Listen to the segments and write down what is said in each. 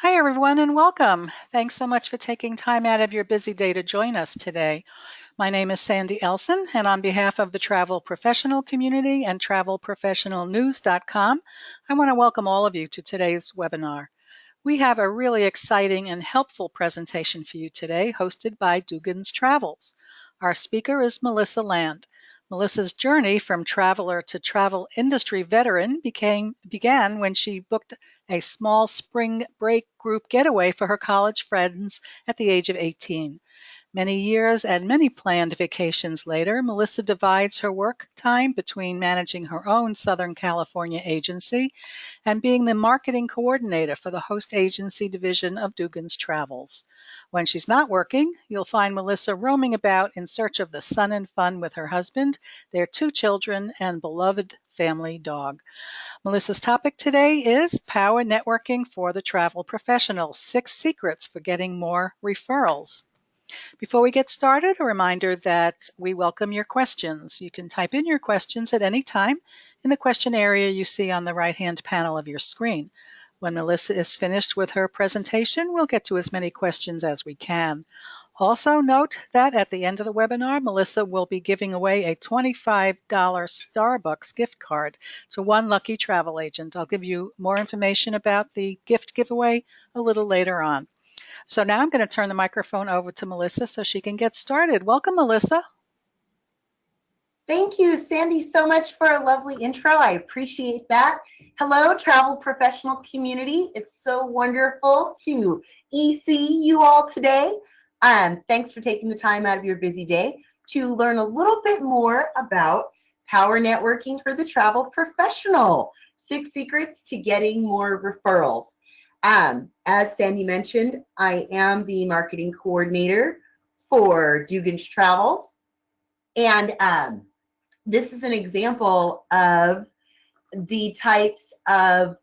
Hi, everyone, and welcome. Thanks so much for taking time out of your busy day to join us today. My name is Sandy Elson, and on behalf of the travel professional community and travelprofessionalnews.com, I want to welcome all of you to today's webinar. We have a really exciting and helpful presentation for you today, hosted by Dugan's Travels. Our speaker is Melissa Land. Melissa's journey from traveler to travel industry veteran began when she booked a small spring break group getaway for her college friends at the age of 18. Many years and many planned vacations later, Melissa divides her work time between managing her own Southern California agency and being the marketing coordinator for the host agency division of Dugan's Travels. When she's not working, you'll find Melissa roaming about in search of the sun and fun with her husband, their two children, and beloved family dog. Melissa's topic today is Power Networking for the Travel Professional, 6 Secrets for Getting More Referrals. Before we get started, a reminder that we welcome your questions. You can type in your questions at any time in the question area you see on the right-hand panel of your screen. When Melissa is finished with her presentation, we'll get to as many questions as we can. Also note that at the end of the webinar, Melissa will be giving away a $25 Starbucks gift card to one lucky travel agent. I'll give you more information about the gift giveaway a little later on. So now I'm going to turn the microphone over to Melissa so she can get started. Welcome, Melissa. Thank you, Sandy, so much for a lovely intro. I appreciate that. Hello, travel professional community. It's so wonderful to see you all today. Thanks for taking the time out of your busy day to learn a little bit more about power networking for the travel professional. 6 secrets to getting more referrals. As Sandy mentioned, I am the marketing coordinator for Dugan's Travels. And this is an example of the types of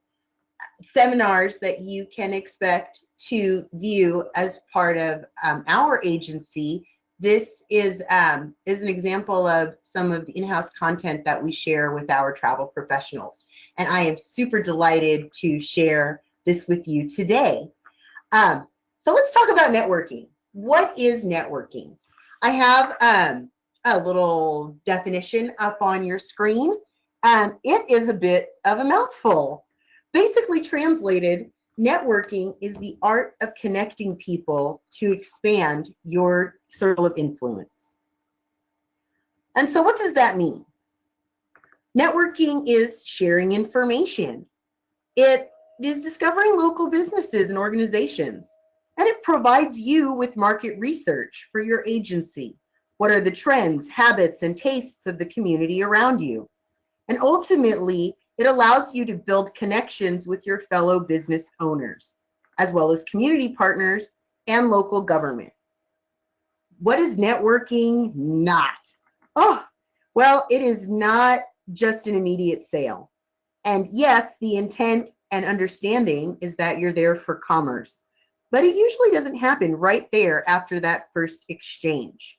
seminars that you can expect to view as part of our agency. This is an example of some of the in-house content that we share with our travel professionals. And I am super delighted to share this with you today. So let's talk about networking. What is networking? I have a little definition up on your screen, and it is a bit of a mouthful. Basically translated, networking is the art of connecting people to expand your circle of influence. And so what does that mean? Networking is sharing information. It is discovering local businesses and organizations, and it provides you with market research for your agency. What are the trends, habits, and tastes of the community around you? And ultimately, it allows you to build connections with your fellow business owners, as well as community partners and local government. What is networking not? Oh, well, it is not just an immediate sale. And yes, the intent and understanding is that you're there for commerce, but it usually doesn't happen right there after that first exchange.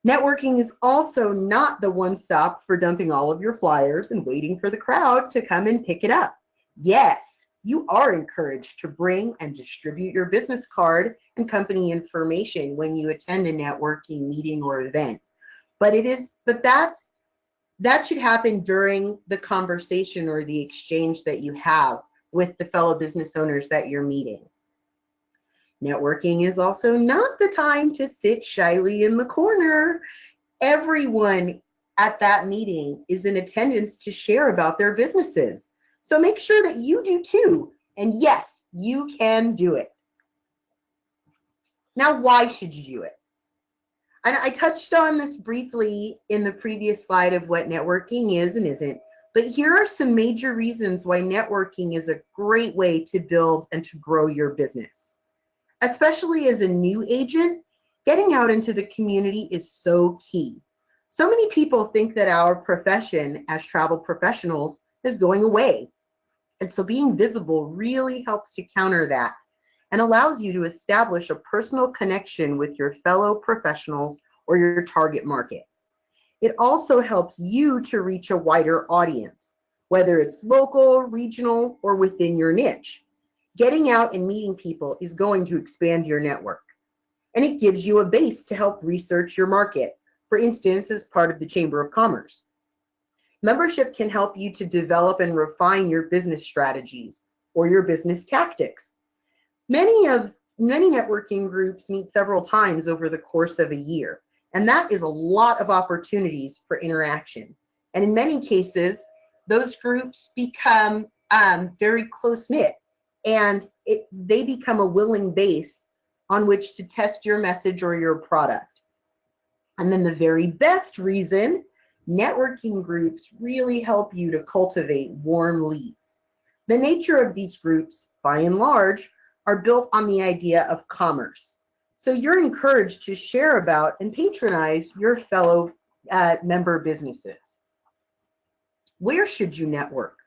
Networking is also not the one stop for dumping all of your flyers and waiting for the crowd to come and pick it up. Yes, you are encouraged to bring and distribute your business card and company information when you attend a networking meeting or event. But that should happen during the conversation or the exchange that you have with the fellow business owners that you're meeting. Networking is also not the time to sit shyly in the corner. Everyone at that meeting is in attendance to share about their businesses. So make sure that you do too. And yes, you can do it. Now, why should you do it? And I touched on this briefly in the previous slide of what networking is and isn't. But here are some major reasons why networking is a great way to build and to grow your business. Especially as a new agent, getting out into the community is so key. So many people think that our profession as travel professionals is going away. And so being visible really helps to counter that and allows you to establish a personal connection with your fellow professionals or your target market. It also helps you to reach a wider audience, whether it's local, regional, or within your niche. Getting out and meeting people is going to expand your network, and it gives you a base to help research your market, for instance, as part of the Chamber of Commerce. Membership can help you to develop and refine your business strategies or your business tactics. Many networking groups meet several times over the course of a year, and that is a lot of opportunities for interaction. And in many cases, those groups become very close-knit, and they become a willing base on which to test your message or your product. And then the very best reason, networking groups really help you to cultivate warm leads. The nature of these groups, by and large, are built on the idea of commerce. So you're encouraged to share about and patronize your fellow member businesses. Where should you network?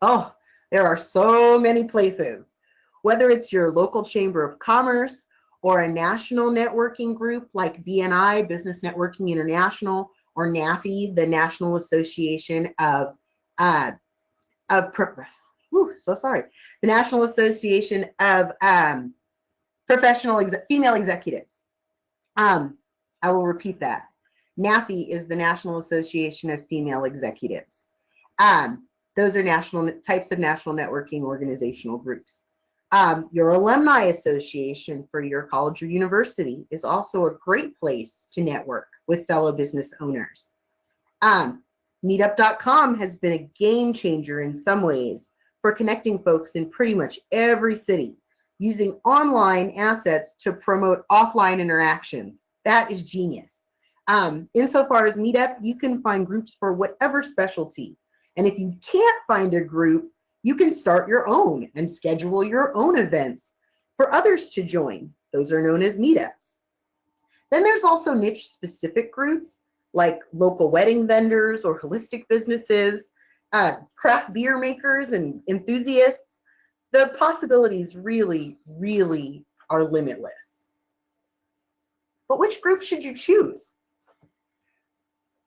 Oh, there are so many places. Whether it's your local Chamber of Commerce or a national networking group like BNI, Business Networking International, or NAFI, the National Association of the National Association of Female Executives. I will repeat that. NAFI is the National Association of Female Executives. Those are types of national networking organizational groups. Your alumni association for your college or university is also a great place to network with fellow business owners. Meetup.com has been a game changer in some ways for connecting folks in pretty much every city, using online assets to promote offline interactions. That is genius. Insofar as Meetup, you can find groups for whatever specialty. And if you can't find a group, you can start your own and schedule your own events for others to join. Those are known as meetups. Then there's also niche specific groups like local wedding vendors or holistic businesses, craft beer makers and enthusiasts. The possibilities really, really are limitless. But which group should you choose?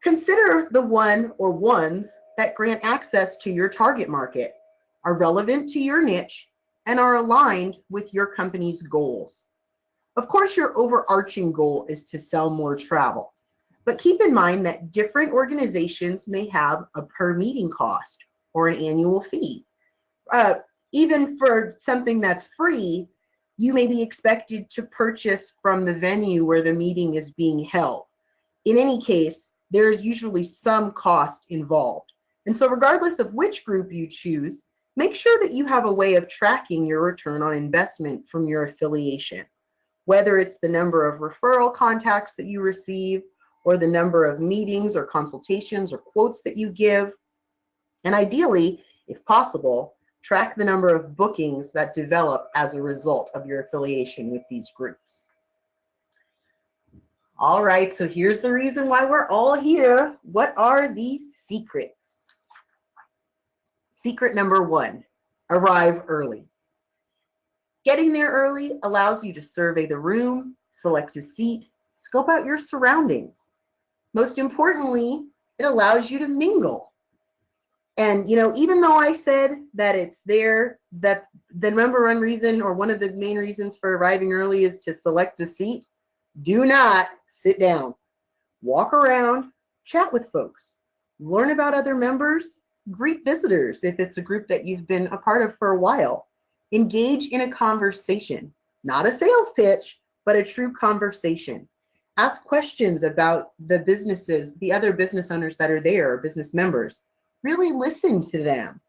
Consider the one or ones that grant access to your target market, are relevant to your niche, and are aligned with your company's goals. Of course, your overarching goal is to sell more travel, but keep in mind that different organizations may have a per meeting cost or an annual fee. Even for something that's free, you may be expected to purchase from the venue where the meeting is being held. In any case, there is usually some cost involved. And so regardless of which group you choose, make sure that you have a way of tracking your return on investment from your affiliation, whether it's the number of referral contacts that you receive, or the number of meetings or consultations or quotes that you give. And ideally, if possible, track the number of bookings that develop as a result of your affiliation with these groups. All right, so here's the reason why we're all here. What are these secrets? Secret number one, arrive early. Getting there early allows you to survey the room, select a seat, scope out your surroundings. Most importantly, it allows you to mingle. And even though I said that it's there, that the number one reason or one of the main reasons for arriving early is to select a seat, do not sit down. Walk around, chat with folks, learn about other members, greet visitors if it's a group that you've been a part of for a while. Engage in a conversation, not a sales pitch, but a true conversation. Ask questions about the businesses, the other business owners that are there, business members. Really listen to them.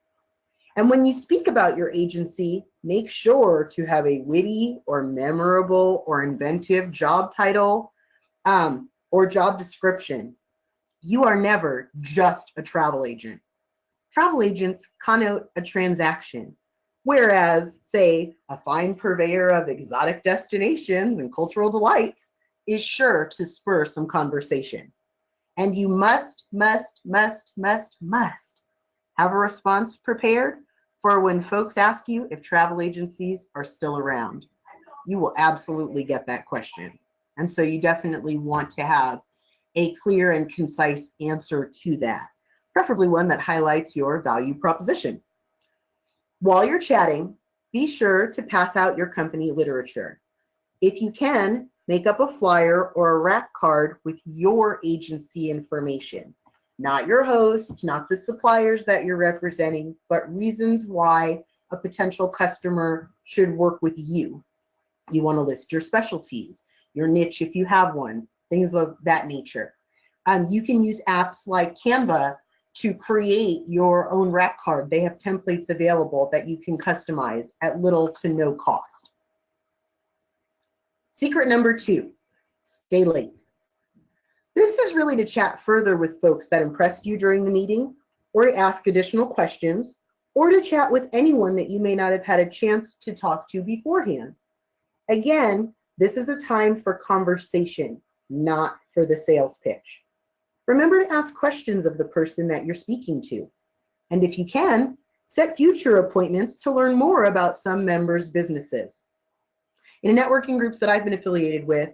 And when you speak about your agency, make sure to have a witty or memorable or inventive job title or job description. You are never just a travel agent. Travel agents connote a transaction, whereas, say, a fine purveyor of exotic destinations and cultural delights is sure to spur some conversation. And you must have a response prepared for when folks ask you if travel agencies are still around. You will absolutely get that question. And so you definitely want to have a clear and concise answer to that, preferably one that highlights your value proposition. While you're chatting, Be sure to pass out your company literature. If you can, make up a flyer or a rack card with your agency information. Not your host, not the suppliers that you're representing, but reasons why a potential customer should work with you. You want to list your specialties, your niche if you have one, things of that nature. You can use apps like Canva to create your own rack card. They have templates available that you can customize at little to no cost. Secret number 2, stay late. This is really to chat further with folks that impressed you during the meeting, or to ask additional questions, or to chat with anyone that you may not have had a chance to talk to beforehand. Again, this is a time for conversation, not for the sales pitch. Remember to ask questions of the person that you're speaking to. And if you can, set future appointments to learn more about some members' businesses. In networking groups that I've been affiliated with,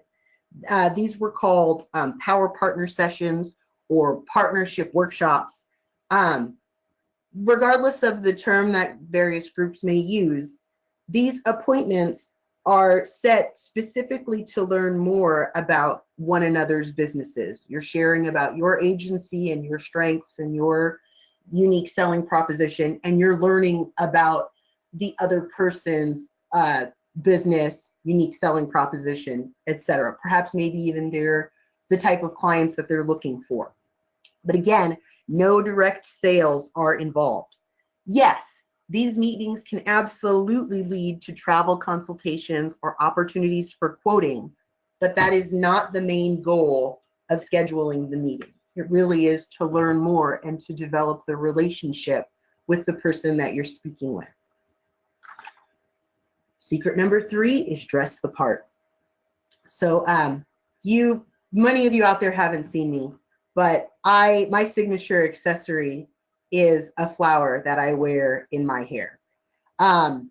these were called power partner sessions or partnership workshops. Regardless of the term that various groups may use, these appointments are set specifically to learn more about one another's businesses. You're sharing about your agency and your strengths and your unique selling proposition, and you're learning about the other person's business, unique selling proposition, etc. Perhaps maybe even the type of clients that they're looking for. But again, no direct sales are involved. Yes, these meetings can absolutely lead to travel consultations or opportunities for quoting, but that is not the main goal of scheduling the meeting. It really is to learn more and to develop the relationship with the person that you're speaking with. Secret number 3 is dress the part. So many of you out there haven't seen me, but my signature accessory is a flower that I wear in my hair. I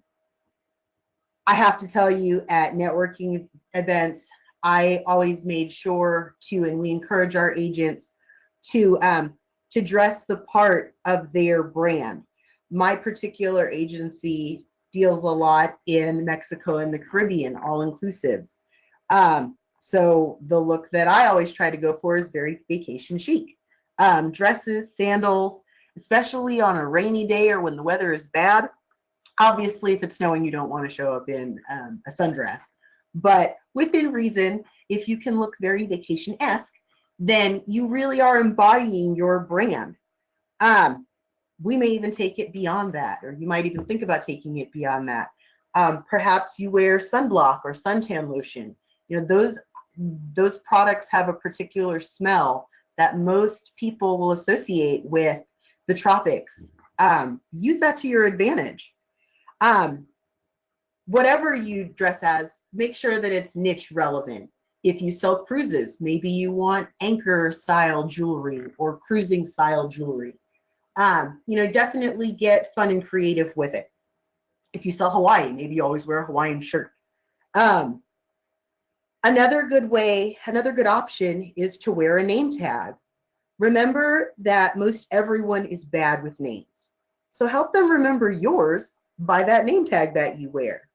have to tell you, at networking events, I always made sure to, and we encourage our agents to dress the part of their brand. My particular agency deals a lot in Mexico and the Caribbean, all inclusives. So the look that I always try to go for is very vacation chic. Dresses, sandals, especially on a rainy day or when the weather is bad. Obviously, if it's snowing, you don't want to show up in a sundress. But within reason, if you can look very vacation-esque, then you really are embodying your brand. We may even take it beyond that, or you might even think about taking it beyond that. Perhaps you wear sunblock or suntan lotion. You know, those products have a particular smell that most people will associate with the tropics. Use that to your advantage. Whatever you dress as, make sure that it's niche relevant. If you sell cruises, maybe you want anchor style jewelry or cruising style jewelry. Definitely get fun and creative with it. If you sell Hawaii, maybe you always wear a Hawaiian shirt. Another good option is to wear a name tag. Remember that most everyone is bad with names. So help them remember yours by that name tag that you wear.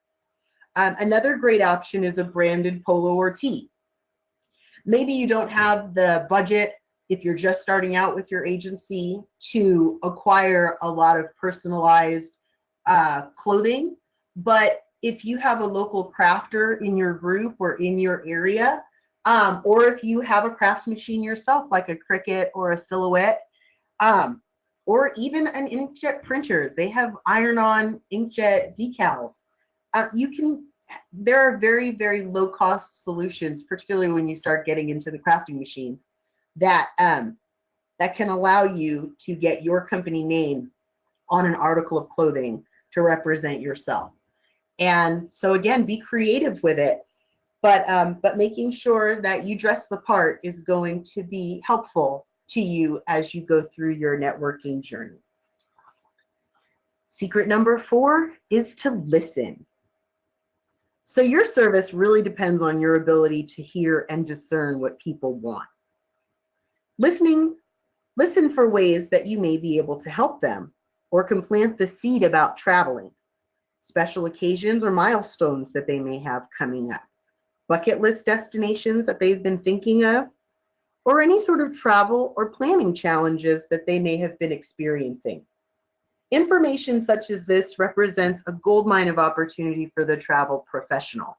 Another great option is a branded polo or tee. Maybe you don't have the budget, if you're just starting out with your agency, to acquire a lot of personalized clothing, but if you have a local crafter in your group or in your area, or if you have a craft machine yourself, like a Cricut or a Silhouette, or even an inkjet printer. They have iron-on inkjet decals. There are very, very low-cost solutions, particularly when you start getting into the crafting machines, that can allow you to get your company name on an article of clothing to represent yourself. And so again, be creative with it, but making sure that you dress the part is going to be helpful to you as you go through your networking journey. Secret number 4 is to listen. So your service really depends on your ability to hear and discern what people want. Listen for ways that you may be able to help them or can plant the seed about traveling. special occasions or milestones that they may have coming up, bucket list destinations that they've been thinking of, or any sort of travel or planning challenges that they may have been experiencing. Information such as this represents a goldmine of opportunity for the travel professional.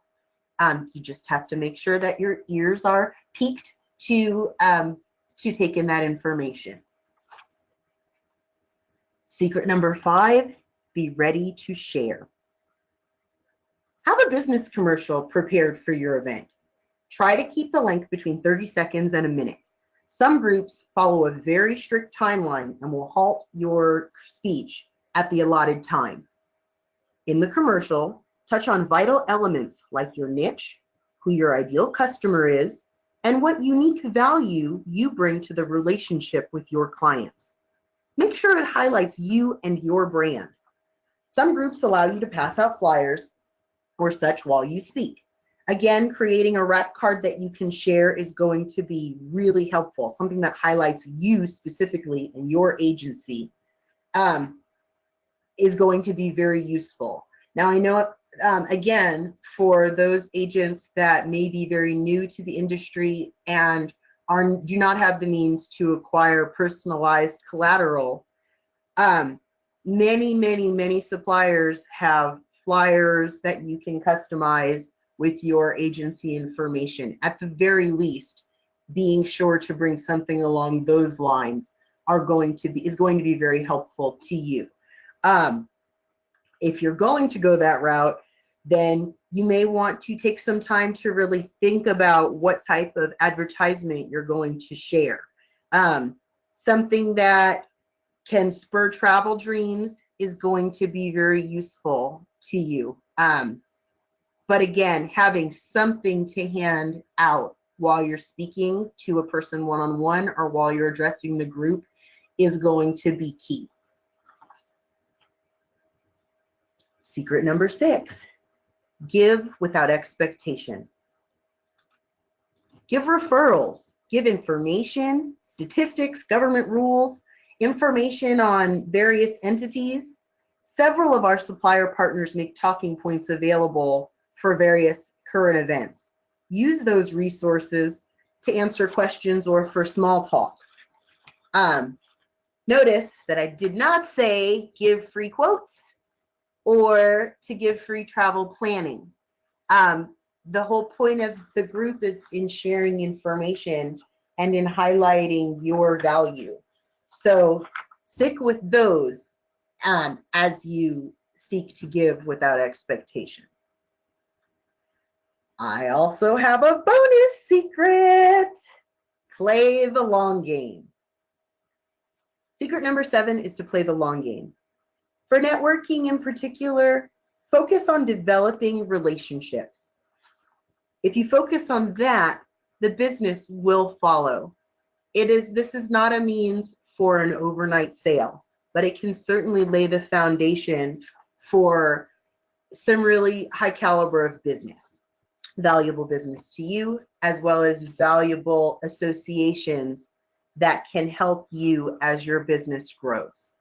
You just have to make sure that your ears are peaked to take in that information. Secret number 5, be ready to share. Have a business commercial prepared for your event. Try to keep the length between 30 seconds and a minute. Some groups follow a very strict timeline and will halt your speech at the allotted time. In the commercial, touch on vital elements like your niche, who your ideal customer is, and what unique value you bring to the relationship with your clients. Make sure it highlights you and your brand. Some groups allow you to pass out flyers or such while you speak. Again, creating a wrap card that you can share is going to be really helpful, something that highlights you specifically and your agency is going to be very useful. Now, I know, again, for those agents that may be very new to the industry and do not have the means to acquire personalized collateral, many suppliers have flyers that you can customize with your agency information. At the very least, being sure to bring something along those lines is going to be very helpful to you. If you're going to go that route, then you may want to take some time to really think about what type of advertisement you're going to share. Something that can spur travel dreams is going to be very useful to you. But again, having something to hand out while you're speaking to a person one-on-one or while you're addressing the group is going to be key. Secret number 6, give without expectation. Give referrals, give information, statistics, government rules, information on various entities. Several of our supplier partners make talking points available for various current events. Use those resources to answer questions or for small talk. Notice that I did not say give free quotes or to give free travel planning. The whole point of the group is in sharing information and in highlighting your value. So stick with those as you seek to give without expectation. I also have a bonus secret. Play the long game. Secret number 7 is to play the long game. For networking in particular, focus on developing relationships. If you focus on that, the business will follow. This is not a means for an overnight sale, but it can certainly lay the foundation for some really high caliber of business, valuable business to you, as well as valuable associations that can help you as your business grows.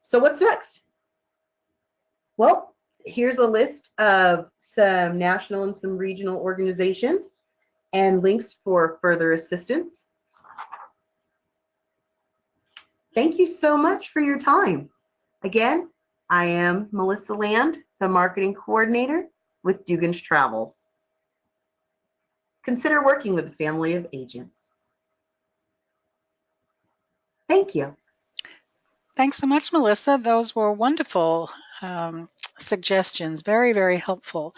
So what's next? Well, here's a list of some national and some regional organizations and links for further assistance. Thank you so much for your time. Again, I am Melissa Land, the marketing coordinator with Dugan's Travels. Consider working with a family of agents. Thank you. Thanks so much, Melissa. Those were wonderful suggestions. Very, very helpful.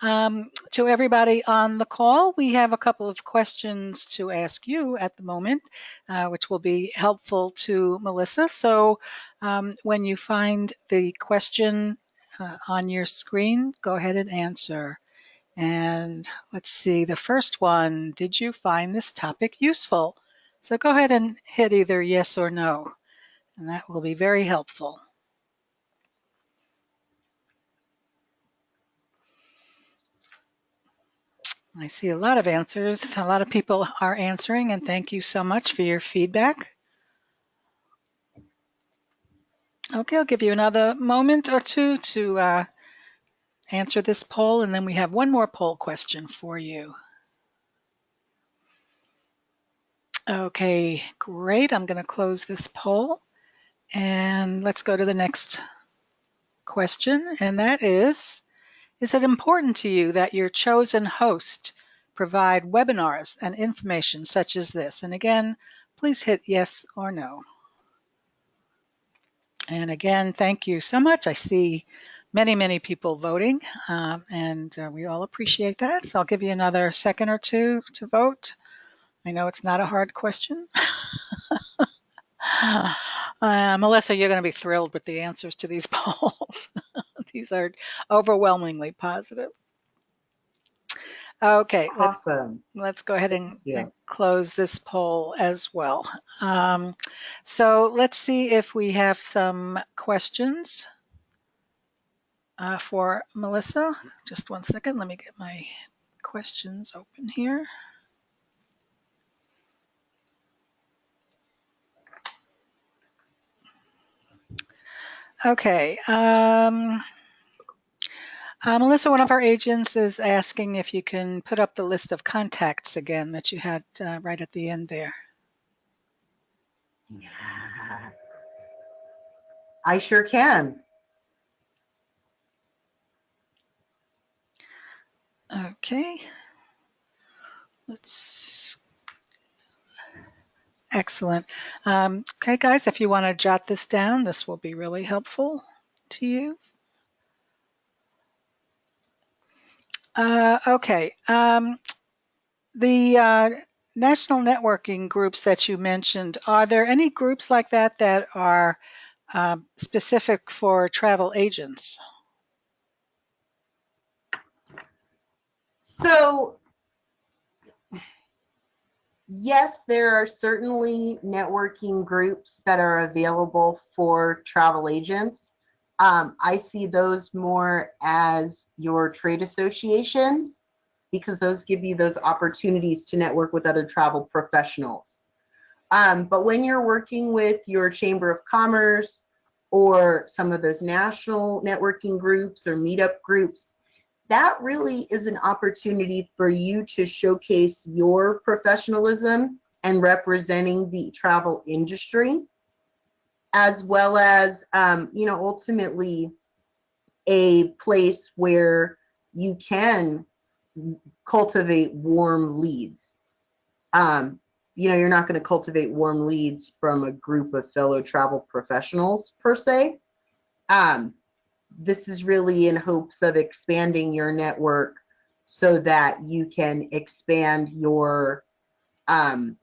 To everybody on the call, we have a couple of questions to ask you at the moment, which will be helpful to Melissa. So when you find the question on your screen, go ahead and answer. And let's see, the first one, did you find this topic useful? So go ahead and hit either yes or no, and that will be very helpful. I see a lot of answers. A lot of people are answering, and thank you so much for your feedback. Okay, I'll give you another moment or two to answer this poll, and then we have one more poll question for you. Okay, great. I'm going to close this poll, and let's go to the next question, and that is it important to you that your chosen host provide webinars and information such as this? And again, please hit yes or no. And again, thank you so much. I see many, many people voting, and we all appreciate that. So I'll give you another second or two to vote. I know it's not a hard question. Melissa, you're going to be thrilled with the answers to these polls. These are overwhelmingly positive. Okay, Awesome. let's go ahead and Yeah. close this poll as well. So let's see if we have some questions for Melissa. Just one second. Let me get my questions open here. Okay. Melissa, one of our agents is asking if you can put up the list of contacts again that you had right at the end there. I sure can. Okay. Excellent. Okay, guys, if you want to jot this down, this will be really helpful to you. Okay. The national networking groups that you mentioned, are there any groups like that that are specific for travel agents? So, yes, there are certainly networking groups that are available for travel agents. I see those more as your trade associations because those give you those opportunities to network with other travel professionals. But when you're working with your Chamber of Commerce or some of those national networking groups or meetup groups, that really is an opportunity for you to showcase your professionalism and representing the travel industry, as well as, ultimately a place where you can cultivate warm leads. You're not going to cultivate warm leads from a group of fellow travel professionals per se. This is really in hopes of expanding your network so that you can expand your the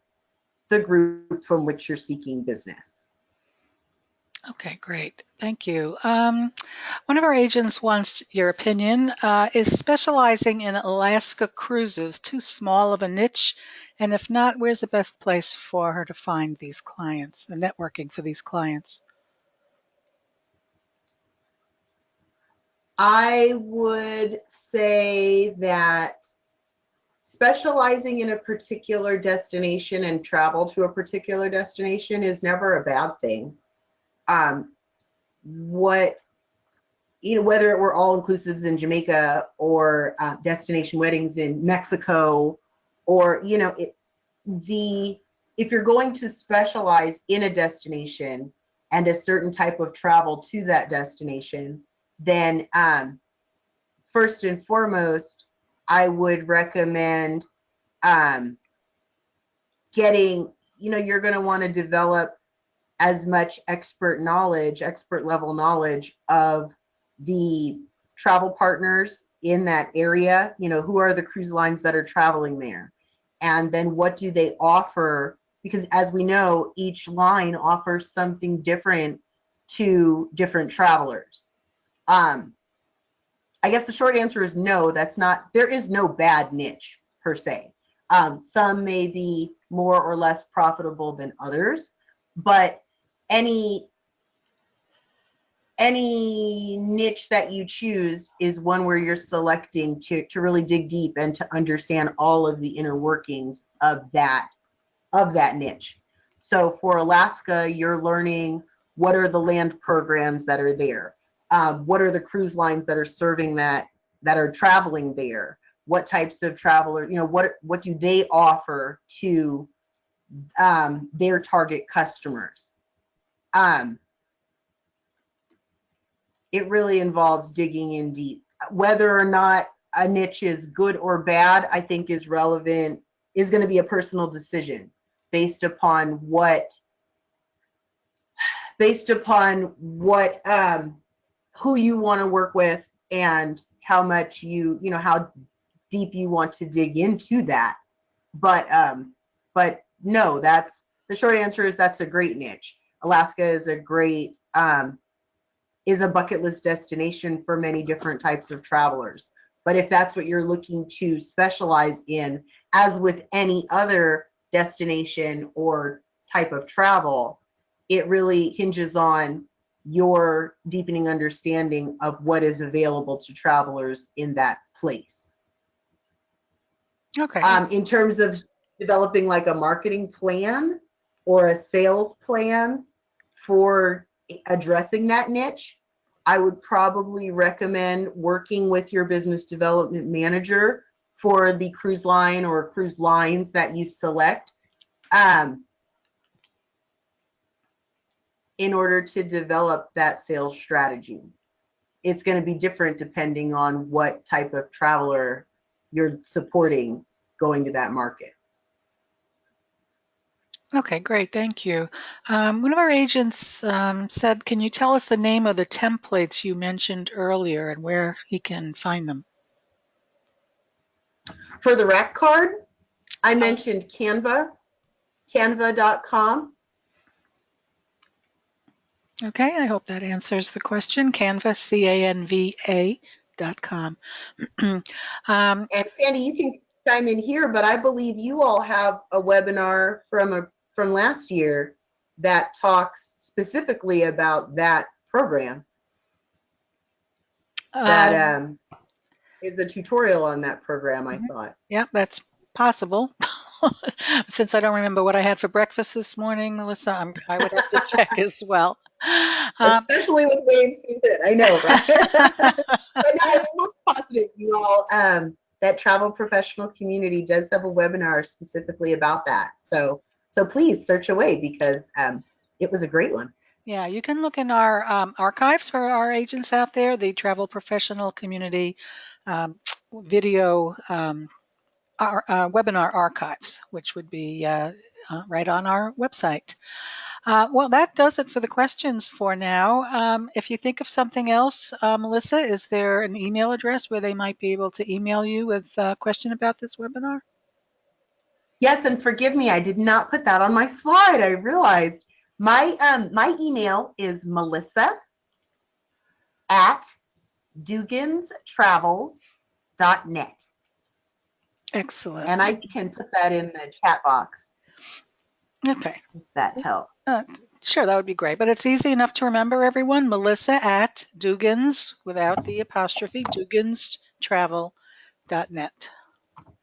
group from which you're seeking business. Okay, great. Thank you. One of our agents wants your opinion. Is specializing in Alaska cruises too small of a niche? And if not, where's the best place for her to find these clients and networking for these clients? I would say that specializing in a particular destination and travel to a particular destination is never a bad thing. What whether it were all inclusives in Jamaica or destination weddings in Mexico, or if you're going to specialize in a destination and a certain type of travel to that destination, then first and foremost, I would recommend getting, you're going to want to develop as much expert level knowledge of the travel partners in that area. Who are the cruise lines that are traveling there? And then what do they offer? Because as we know, each line offers something different to different travelers. I guess the short answer is no, there is no bad niche per se. Some may be more or less profitable than others, but any niche that you choose is one where you're selecting to really dig deep and to understand all of the inner workings of that niche. So for Alaska, you're learning What are the land programs that are there? What are the cruise lines that are serving that are traveling there? What types of traveler, what do they offer to their target customers? Um, it really involves digging in deep. Whether or not a niche is good or bad, I think is relevant, is going to be a personal decision based upon what who you want to work with and how much how deep you want to dig into that. But no, that's the short answer is that's a great niche. Alaska is a great is a bucket list destination for many different types of travelers. But if that's what you're looking to specialize in, as with any other destination or type of travel, it really hinges on your deepening understanding of what is available to travelers in that place. Okay. In terms of developing like a marketing plan or a sales plan for addressing that niche, I would probably recommend working with your business development manager for the cruise line or cruise lines that you select in order to develop that sales strategy. It's going to be different depending on what type of traveler you're supporting going to that market. Okay, great. Thank you. One of our agents said, can you tell us the name of the templates you mentioned earlier and where he can find them? For the rack card, I mentioned canva.com. Okay, I hope that answers the question. Canva, CANVA.com. And Sandy, you can chime in here, but I believe you all have a webinar from last year that talks specifically about that program. That is a tutorial on that program, I thought. Yeah, that's possible. Since I don't remember what I had for breakfast this morning, Melissa, I would have to check as well. Especially with wave season, I know, right? But no, I'm most positive you all, that travel professional community does have a webinar specifically about that. So please search away because it was a great one. Yeah, you can look in our archives for our agents out there, the travel professional community video webinar archives, which would be right on our website. Well, that does it for the questions for now. If you think of something else, Melissa, is there an email address where they might be able to email you with a question about this webinar? Yes, and forgive me, I did not put that on my slide. I realized my email is melissa@duganstravels.net. Excellent. And I can put that in the chat box. Okay. If that helps. Sure, that would be great. But it's easy enough to remember, everyone. Melissa@Dugans, without the apostrophe, duganstravel.net.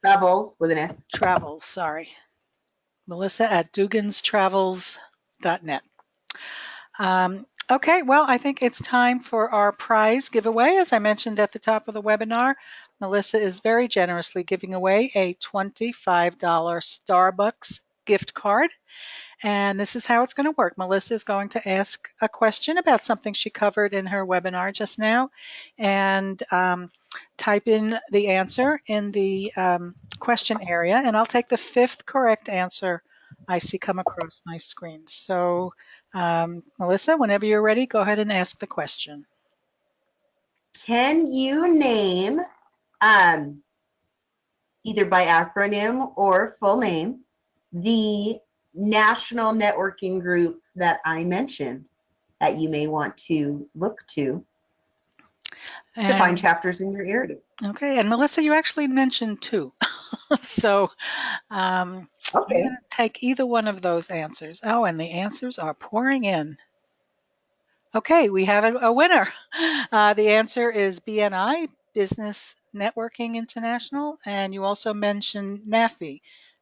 Travels with an S. Travels, sorry. Melissa@duganstravels.net. Okay, well, I think it's time for our prize giveaway. As I mentioned at the top of the webinar, Melissa is very generously giving away a $25 Starbucks gift card. And this is how it's going to work. Melissa is going to ask a question about something she covered in her webinar just now and type in the answer in the question area. And I'll take the fifth correct answer I see come across my screen. So, Melissa, whenever you're ready, go ahead and ask the question. Can you name, either by acronym or full name, the national networking group that I mentioned that you may want to look to find chapters in your area? Okay, and Melissa, you actually mentioned two. So I'm going to take either one of those answers. Oh, and the answers are pouring in. Okay, we have a winner. The answer is BNI, Business Networking International, and you also mentioned NAFE,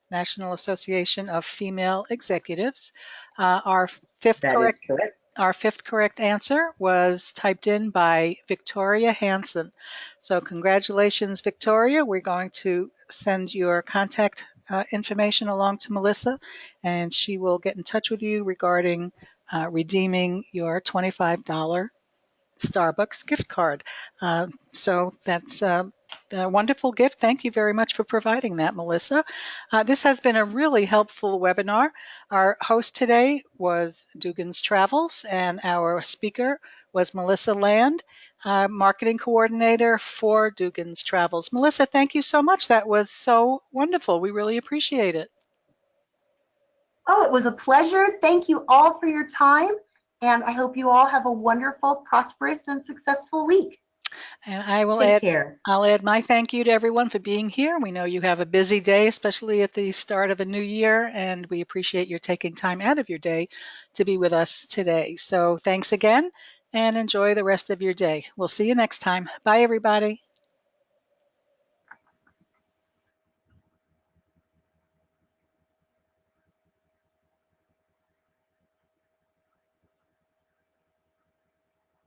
National Association of Female Executives. Our fifth That is correct. Our fifth correct answer was typed in by Victoria Hanson. So congratulations, Victoria. We're going to send your contact information along to Melissa, and she will get in touch with you regarding redeeming your $25 Starbucks gift card. So that's a wonderful gift. Thank you very much for providing that, Melissa. This has been a really helpful webinar. Our host today was Dugan's Travels, and our speaker was Melissa Land, marketing coordinator for Dugan's Travels. Melissa, thank you so much. That was so wonderful. We really appreciate it. Oh, it was a pleasure. Thank you all for your time. And I hope you all have a wonderful, prosperous, and successful week. And Take care. I'll add my thank you to everyone for being here. We know you have a busy day, especially at the start of a new year, and we appreciate your taking time out of your day to be with us today. So thanks again, and enjoy the rest of your day. We'll see you next time. Bye, everybody.